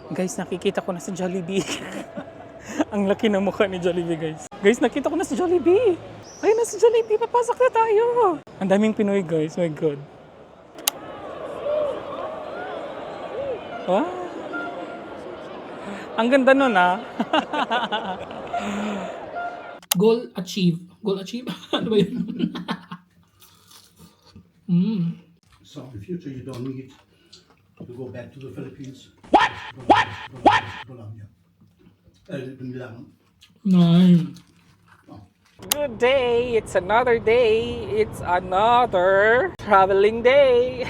Guys, nakikita ko na sa Jollibee. Ang laki ng mukha ni Jollibee, guys. Guys, nakita ko na sa Jollibee. Ayun na sa Jollibee, papasok na tayo. Ang daming Pinoy, guys. My God. Wow. Ang ganda nun, ah. Goal achieve. Goal achieve? Ano ba yun? So in future you don't need to go back to the Philippines. Bologna. Milan. Nine. Good day. It's another day. It's another traveling day.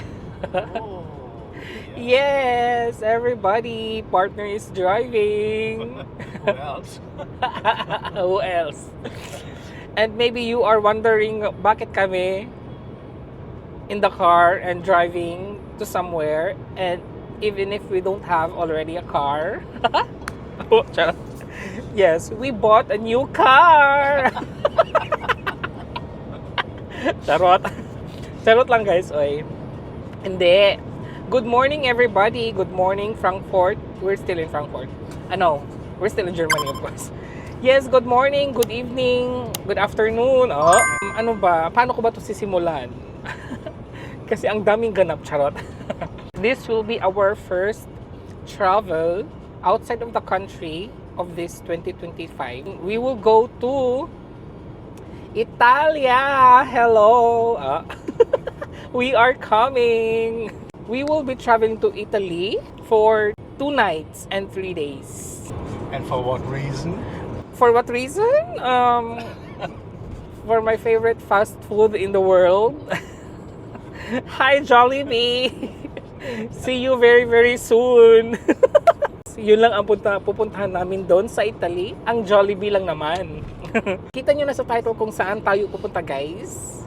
Yes, everybody. Partner is driving. Who else? Who else? And maybe you are wondering bakit kami in the car and driving to somewhere, and even if we don't have already a car. Oh, charot. Yes, we bought a new car. Charot. Charot lang, guys. Oy. Hindi. Good morning, everybody. Good morning, Frankfurt. We're still in Frankfurt. We're still in Germany, of course. Yes, good morning, good evening, good afternoon. Oh, ano ba? Paano ko ba ito sisimulan? Kasi ang daming ganap, charot. This will be our first travel outside of the country of this 2025. We will go to Italia. Hello. We are coming. We will be traveling to Italy for 2 nights and 3 days. And for what reason? For what reason? For my favorite fast food in the world. Hi, Jollibee! See you very, very soon. Yun lang ang pupuntahan namin doon sa Italy. Ang Jollibee lang naman. Kita nyo na sa title kung saan tayo pupunta, guys.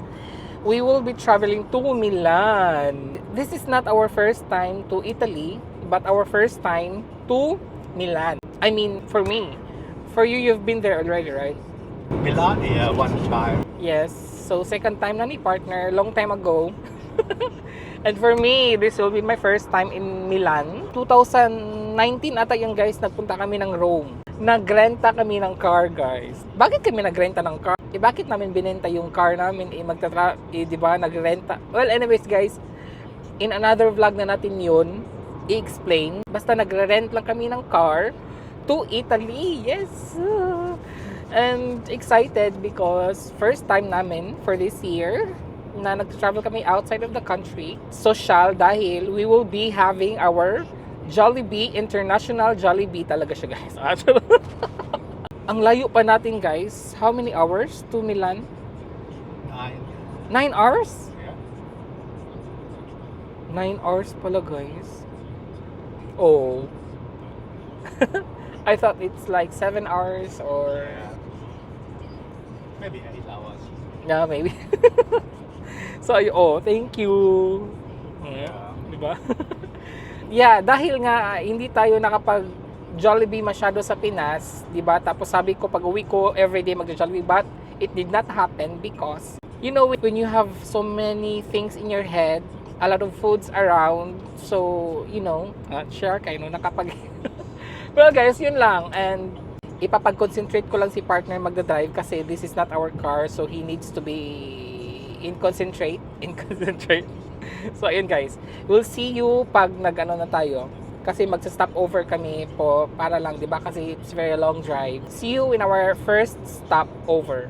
We will be traveling to Milan. This is not our first time to Italy, but our first time to Milan. I mean, for me. For you, you've been there already, right? Milan, yeah, one time. Yes. So, second time na ni partner, long time ago. And for me, this will be my first time in Milan. 2019 ata yung guys, nagpunta kami ng Rome. Nagrenta kami ng car, guys. Bakit kami nagrenta ng car? Bakit namin binenta yung car namin? Di ba, nagrenta? Well, anyways, guys, in another vlog na natin yun, i-explain. Basta nagre-rent lang kami ng car to Italy. Yes! And excited because first time namin for this year na nag-travel kami outside of the country. Social dahil we will be having our Jollibee, International Jollibee talaga siya, guys. Ang layo pa natin, guys. How many hours to Milan? 9 hours? Yeah. 9 hours pala, guys. Oh. I thought it's like 7 hours or... Yeah. Maybe 8 hours. Yeah, maybe. So, thank you. Yeah. Diba? Yeah, dahil nga hindi tayo nakapag Jollibee masyado sa Pinas, 'di ba? Tapos sabi ko pag uwi ko everyday mag-Jollibee, but it did not happen because you know when you have so many things in your head, a lot of foods around, so you know, share kayo no nakapag Well guys, yun lang, and ipapag-concentrate ko lang si partner magda-drive kasi this is not our car, so he needs to be in concentrate. So ayun guys, we'll see you pag nag-ano na tayo. Kasi magsa-stop over kami po para lang, 'di ba? Kasi it's very long drive. See you in our first stop over.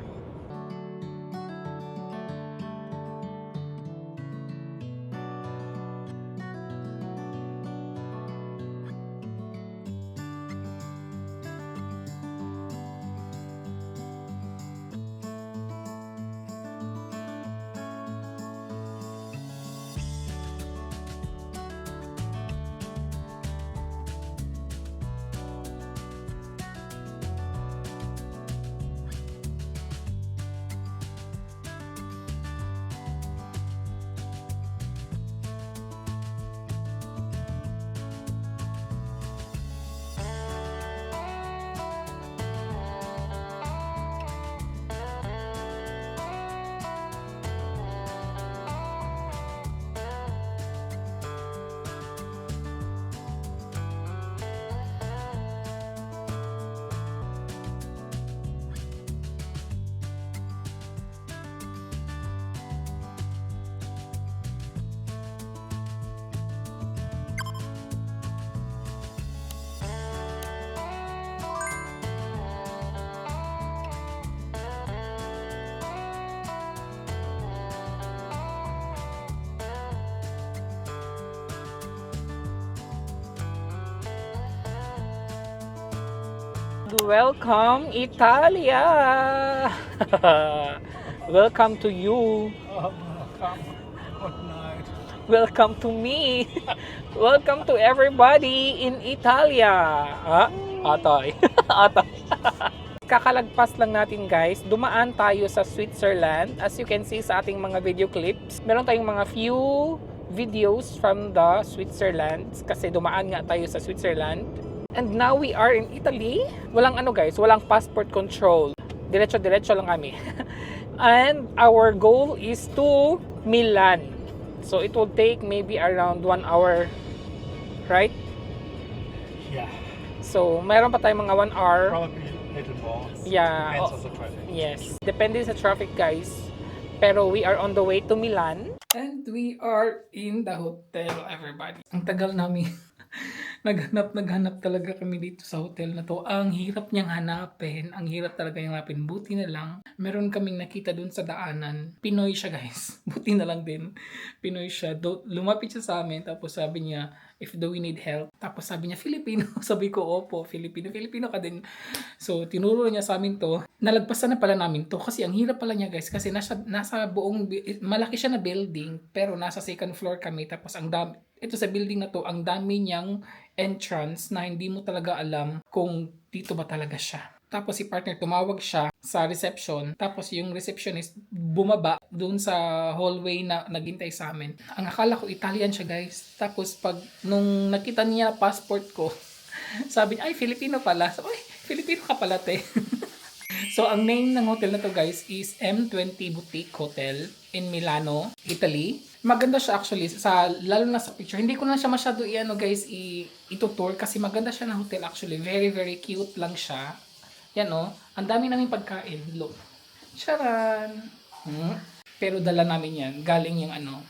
Welcome, Italia! Welcome to you. Welcome. Good night. Welcome to me. Welcome to everybody in Italia. Ha? Atoy. Atoy. Kakalagpas lang natin guys, dumaan tayo sa Switzerland. As you can see sa ating mga video clips, meron tayong mga few videos from the Switzerland kasi dumaan nga tayo sa Switzerland. And now we are in Italy. Walang ano guys, walang passport control. Diretso-diretso lang kami. And our goal is to Milan. So it will take maybe around 1 hour, right? Yeah. So mayroon pa tayong mga 1 hour. Probably a little more. Yeah. Depends on the traffic. Yes. Depende sa traffic guys. Pero we are on the way to Milan. And we are in the hotel, everybody. Ang tagal namin. Naghanap talaga kami dito sa hotel na to. Ang hirap niyang hanapin. Ang hirap talaga niyang hanapin. Buti na lang, meron kaming nakita dun sa daanan. Pinoy siya guys. Buti na lang din. Pinoy siya. Lumapit siya sa amin. Tapos sabi niya, if do we need help? Tapos sabi niya, Filipino. Sabi ko, opo, Filipino. Filipino ka din. So, tinuro niya sa amin to. Nalagpasan na pala namin to. Kasi ang hirap pala niya guys. Kasi nasa buong, malaki siya na building. Pero nasa second floor kami. Tapos ang dami, ito sa building na to, ang dami niyang entrance na hindi mo talaga alam kung dito ba talaga siya. Tapos si partner tumawag siya sa reception. Tapos yung receptionist bumaba doon sa hallway na naghintay sa amin. Ang akala ko Italian siya guys. Tapos nung nakita niya passport ko, sabi niya, ay Filipino pala. Sabi, ay Filipino ka pala te. So ang name ng hotel na to guys is M20 Boutique Hotel in Milano, Italy. Maganda siya actually, lalo na sa picture. Hindi ko na siya masyado itutour kasi maganda siya na hotel actually. Very, very cute lang siya. Yan o. Ang dami namin pagkain. Look. Charan! Pero dala namin yan. Galing yung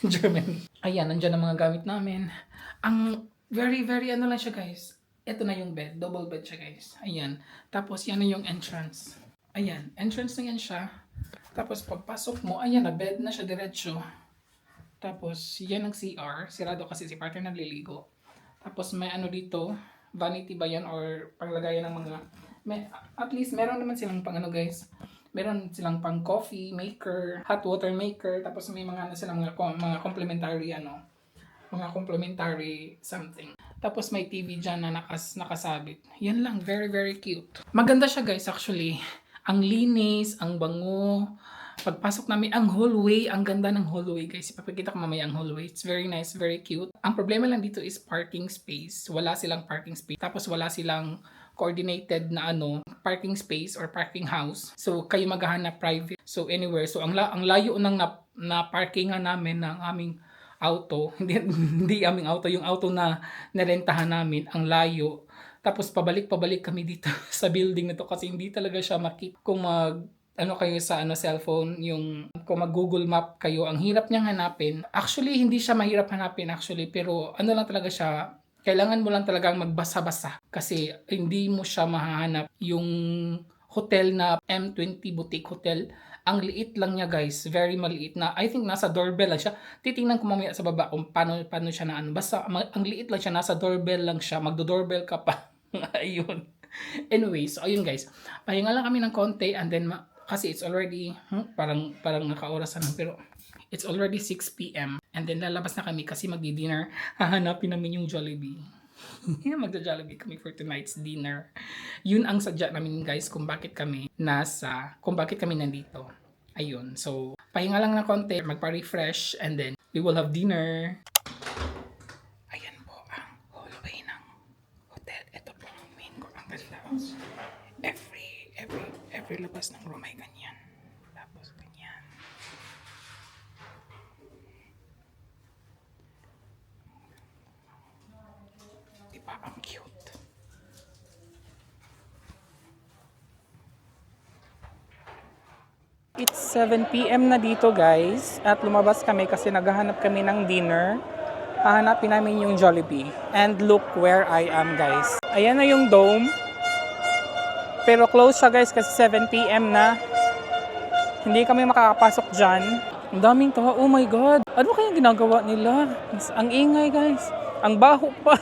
Germany. Ayan, nandyan ang mga gamit namin. Ang very, very lang siya guys. Ito na yung bed. Double bed siya guys. Ayan. Tapos yan na yung entrance. Ayan. Entrance na yan siya. Tapos pagpasok mo, ayan na bed na siya diretso. Tapos, yan ang CR. Sirado kasi si partner nagliligo. Tapos, may dito. Vanity ba yan? Or paglagayan ng mga... at least, meron naman silang pang guys. Meron silang pang coffee maker, hot water maker. Tapos, may mga silang mga complementary mga complementary something. Tapos, may TV dyan na nakasabit. Yan lang. Very, very cute. Maganda siya guys actually. Ang linis, ang bango. Pagpasok namin, ang hallway, ang ganda ng hallway guys. Ipapakita ko mamaya ang hallway. It's very nice, very cute. Ang problema lang dito is parking space. Wala silang parking space. Tapos wala silang coordinated na parking space or parking house. So kayo maghahanap private. So anywhere. So ang layo ng na parkingan namin ng aming auto. Hindi aming auto, yung auto na narentahan namin, ang layo. Tapos pabalik-pabalik kami dito sa building na to kasi hindi talaga siya makita kung kayo sa cellphone, yung kung mag-Google Map kayo, ang hirap niyang hanapin. Actually, hindi siya mahirap hanapin actually, pero lang talaga siya, kailangan mo lang talagang magbasa-basa kasi hindi mo siya mahahanap. Yung hotel na M20 Boutique Hotel, ang liit lang niya guys, very maliit na. I think nasa doorbell lang siya. Titingnan ko mamaya sa baba kung paano siya na basta ang liit lang siya, nasa doorbell lang siya, magdo-doorbell ka pa. Ayun. Anyway, so ayun guys. Pahinga lang kami ng konti and then kasi it's already, parang nakaorasan na, pero it's already 6 p.m. And then lalabas na kami kasi magdi-dinner. Hahanapin namin yung Jollibee. Magda-Jollibee kami for tonight's dinner. Yun ang sadya namin guys kung bakit kami nandito. Ayun. So, pahinga lang na konti, magpa-refresh, and then we will have dinner. Ayan po ang hallway ng hotel. Ito po ang main court. Ang ganda. Every labas ng room ay ganyan. Tapos ganyan. Diba? Ang cute. It's 7 p.m. na dito guys. At lumabas kami kasi naghahanap kami ng dinner. Hahanapin namin yung Jollibee. And look where I am guys. Ayan na yung dome. Pero close siya guys kasi 7 p.m. na. Hindi kami makakapasok dyan. Ang daming tao. Oh my God. Ano kayang ginagawa nila? Ang ingay guys. Ang baho pa.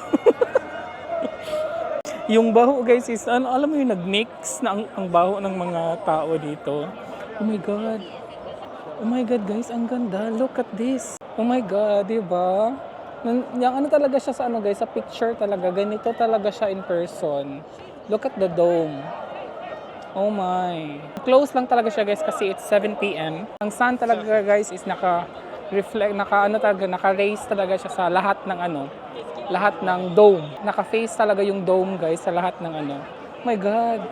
Yung baho guys is, ano, alam mo yung nag-mix na ang baho ng mga tao dito. Oh my God. Oh my God guys, ang ganda. Look at this. Oh my God, di ba? Yung ano talaga siya sa ano guys, sa picture talaga. Ganito talaga siya in person. Look at the dome. Oh my. Close lang talaga siya guys kasi it's 7 p.m. Ang sun talaga guys is naka-reflect, naka-rays talaga siya sa lahat ng ano, lahat ng dome. Naka-face talaga yung dome guys sa lahat ng ano. Oh my God.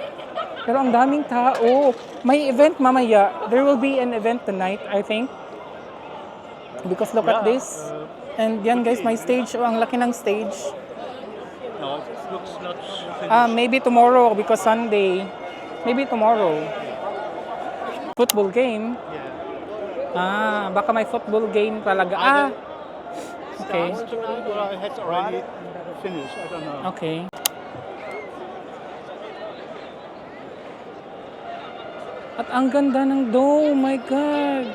Pero ang daming tao. May event mamaya. There will be an event tonight, I think. Because look at this. And yan guys, my stage. Oh, ang laki ng stage. No, it looks not finished. Maybe tomorrow because Sunday. Maybe tomorrow. Football game. Yeah. Baka may football game talaga. Okay. Starts tonight, or I had already finished. I don't know. Okay. At ang ganda ng dome, my God.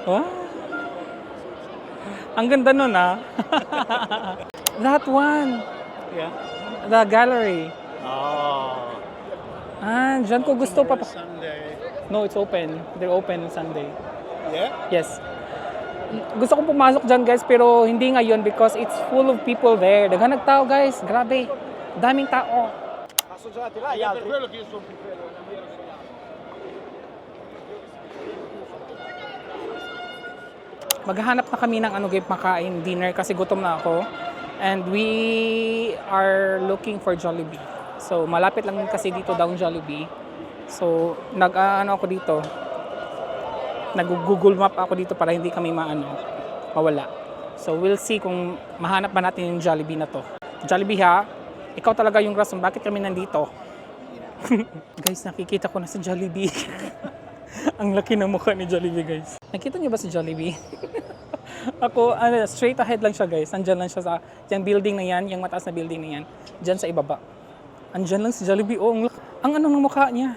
Wow. Ang ganda nun That one. Yeah. The gallery. Oh. Dyan ko gusto pa. Sunday. No, it's open. They're open Sunday. Yeah? Yes. Gusto kong pumasok dyan guys pero hindi ngayon because it's full of people there. Daghan nagtao guys. Grabe. Daming tao. Maghahanap na kami ng ano game makain dinner kasi gutom na ako. And we are looking for Jollibee. So malapit lang kasi dito daw Jollibee. So nag-ano ako dito. Nag-Google Map ako dito para hindi kami mawala. So we'll see kung mahanap ba natin yung Jollibee na to. Jollibee ha, ikaw talaga yung rason bakit kami nandito. Guys, nakikita ko na sa Jollibee. Ang laki ng mukha ni Jollibee guys. Nakita niyo ba si Jollibee? Ako, straight ahead lang siya guys. Andyan lang siya sa yung building na yan, yung mataas na building na yan. Diyan sa ibaba. Andyan lang si Jollibee. Oh, ang ano ng mukha niya.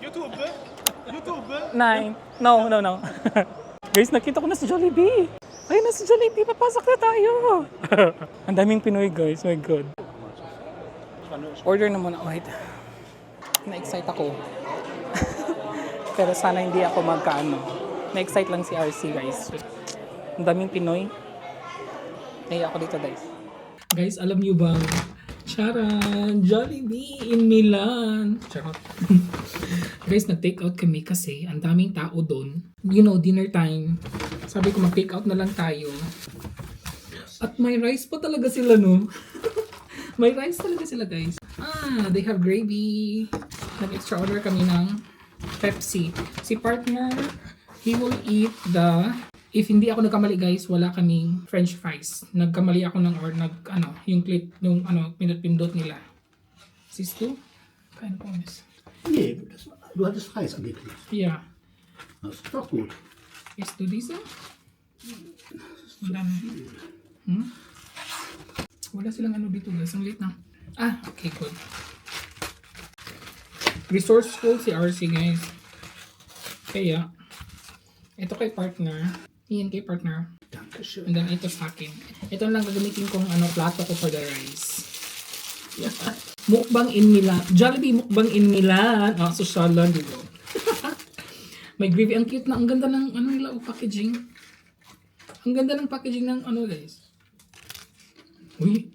YouTube? YouTube? Nine. No. Guys, nakita ko na si Jollibee. Ayun na si Jollibee. Papasok na tayo. Ang daming Pinoy guys. My God. Order na muna. Wait. Na-excite ako. Pero sana hindi ako Na-excite lang si RC guys. Ang daming Pinoy. Naiya ako dito guys. Guys, alam niyo ba? Charan! Jollibee in Milan! Charot. Guys, nag-take out kami kasi ang daming tao doon. You know, dinner time. Sabi ko mag-take out na lang tayo. At may rice pa talaga sila, no? May rice talaga sila, guys. They have gravy. Nag-extra order kami ng Pepsi. Si partner, he will eat if hindi ako nagkamali guys, wala kaming french fries. Nagkamali ako yung clip, yung pinut-pindot nila. Sis to? Kain po, miss. Nee, du hattest Reis angeklickt. Yeah. Das ist doch gut. Is to this, Wala silang dito guys. Ang late na. Okay, good. Resourceful si RC guys. Kaya, ito kay partner. Iyan kay partner. Dankeschön. And then ito sa akin. Ito lang gagamitin kong plato ko for the rice. Yeah. Mukbang in Milan. Jollibee mukbang in Milan. Socialan, di ba? May gravy. Ang cute na. Ang ganda ng nila packaging. Ang ganda ng packaging ng guys. Uy.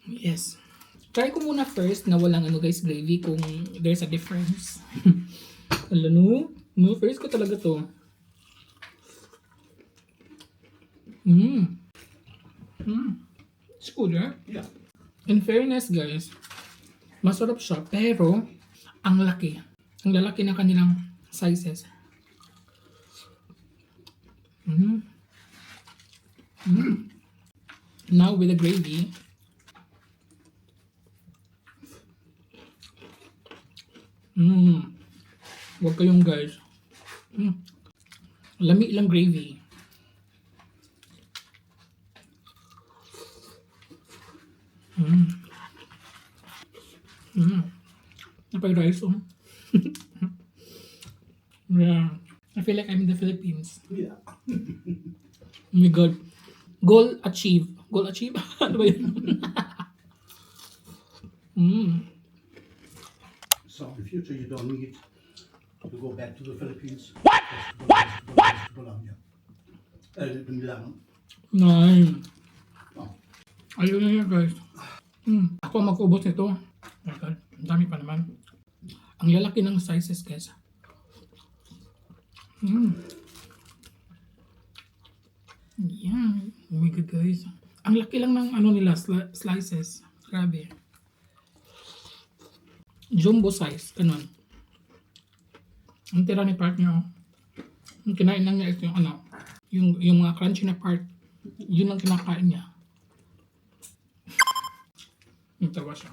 Yes. Try ko muna first na walang guys gravy kung there's a difference. Alam no? First ko talaga to. It's good, right? Ja. In fairness guys, masarap siya pero ang laki. Ang lalaki ng kanilang sizes. Now with the gravy. Huwag kayong guys. Lami lang gravy. Napay rice Yeah. I feel like I'm in the Philippines. Yeah. Oh my God. Goal achieve. Goal achieve? Ano ba yun? So in the future, you don't need to go back to the Philippines. What? What? To Colombia. Milano. Nice. Oh, Ayun na yan guys. Ako ang mag-ubos nito. Oh my God. Ang dami pa naman. Ang lalaki ng sizes guys. Yan. Oh my God guys. Ang laki lang ng ano nila, slices. Grabe. Jumbo size. Ganun. Ang tira ni partner. Yung kinain lang niya ito yung ano. Yung mga crunchy na part. Yun ang kinakain niya. Yung tawa siya.